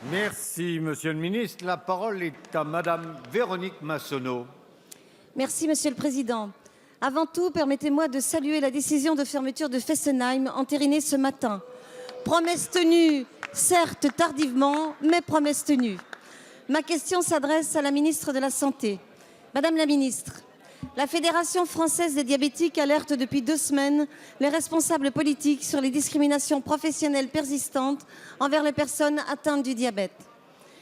Merci, Monsieur le Ministre. La parole est à Madame Véronique Massonneau. Merci, Monsieur le Président. Avant tout, permettez-moi de saluer la décision de fermeture de Fessenheim entérinée ce matin. Promesse tenue, certes tardivement, mais promesse tenue. Ma question s'adresse à la ministre de la Santé. Madame la ministre, la Fédération française des diabétiques alerte depuis 2 semaines les responsables politiques sur les discriminations professionnelles persistantes envers les personnes atteintes du diabète.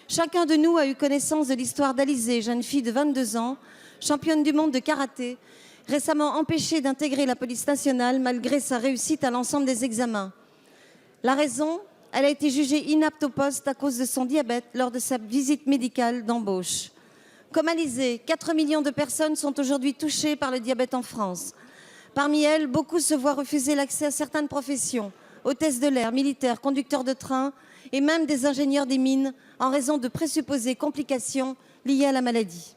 Chacun de nous a eu connaissance de l'histoire d'Alizée, jeune fille de 22 ans, championne du monde de karaté, récemment empêchée d'intégrer la police nationale malgré sa réussite à l'ensemble des examens. La raison, elle a été jugée inapte au poste à cause de son diabète lors de sa visite médicale d'embauche. Comme Alizée, 4 millions de personnes sont aujourd'hui touchées par le diabète en France. Parmi elles, beaucoup se voient refuser l'accès à certaines professions, hôtesse de l'air, militaires, conducteurs de train et même des ingénieurs des mines en raison de présupposées complications liées à la maladie.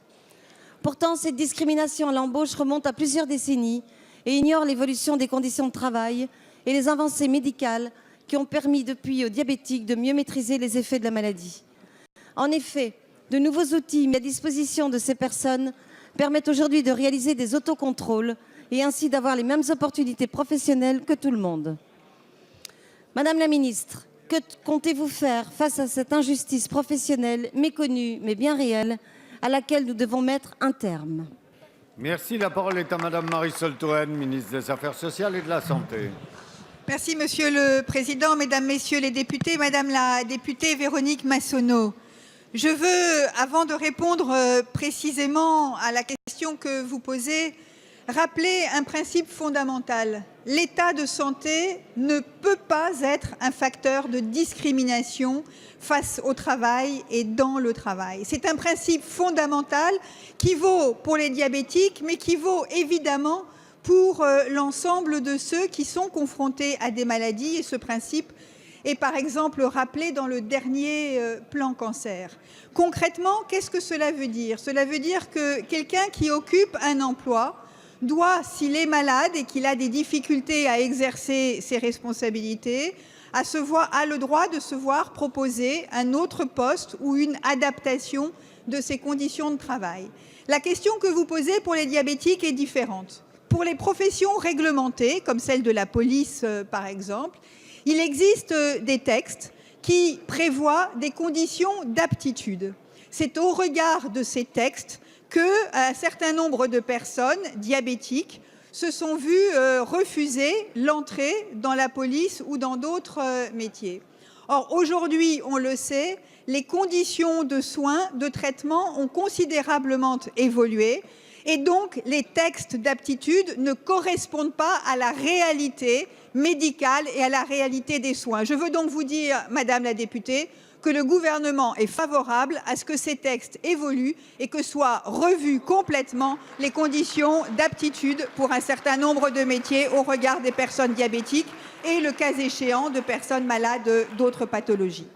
Pourtant, cette discrimination à l'embauche remonte à plusieurs décennies et ignore l'évolution des conditions de travail et les avancées médicales qui ont permis depuis aux diabétiques de mieux maîtriser les effets de la maladie. En effet, de nouveaux outils mis à disposition de ces personnes permettent aujourd'hui de réaliser des autocontrôles et ainsi d'avoir les mêmes opportunités professionnelles que tout le monde. Madame la ministre, que comptez-vous faire face à cette injustice professionnelle méconnue mais bien réelle à laquelle nous devons mettre un terme? Merci. La parole est à Madame Marisol Touraine, ministre des Affaires sociales et de la Santé. Merci, Monsieur le Président, Mesdames, Messieurs les députés, Madame la députée Véronique Massonneau. Je veux, avant de répondre précisément à la question que vous posez, rappeler un principe fondamental. L'état de santé ne peut pas être un facteur de discrimination face au travail et dans le travail. C'est un principe fondamental qui vaut pour les diabétiques, mais qui vaut évidemment pour l'ensemble de ceux qui sont confrontés à des maladies. Et ce principe est par exemple rappelé dans le dernier plan cancer. Concrètement, qu'est-ce que cela veut dire? Cela veut dire que quelqu'un qui occupe un emploi doit, s'il est malade et qu'il a des difficultés à exercer ses responsabilités, a le droit de se voir proposer un autre poste ou une adaptation de ses conditions de travail. La question que vous posez pour les diabétiques est différente. Pour les professions réglementées, comme celle de la police par exemple, il existe des textes qui prévoient des conditions d'aptitude. C'est au regard de ces textes qu'un certain nombre de personnes diabétiques se sont vues refuser l'entrée dans la police ou dans d'autres métiers. Or, aujourd'hui, on le sait, les conditions de soins, de traitement ont considérablement évolué et donc les textes d'aptitude ne correspondent pas à la réalité médicale et à la réalité des soins. Je veux donc vous dire, Madame la députée, que le gouvernement est favorable à ce que ces textes évoluent et que soient revues complètement les conditions d'aptitude pour un certain nombre de métiers au regard des personnes diabétiques et, le cas échéant, de personnes malades d'autres pathologies.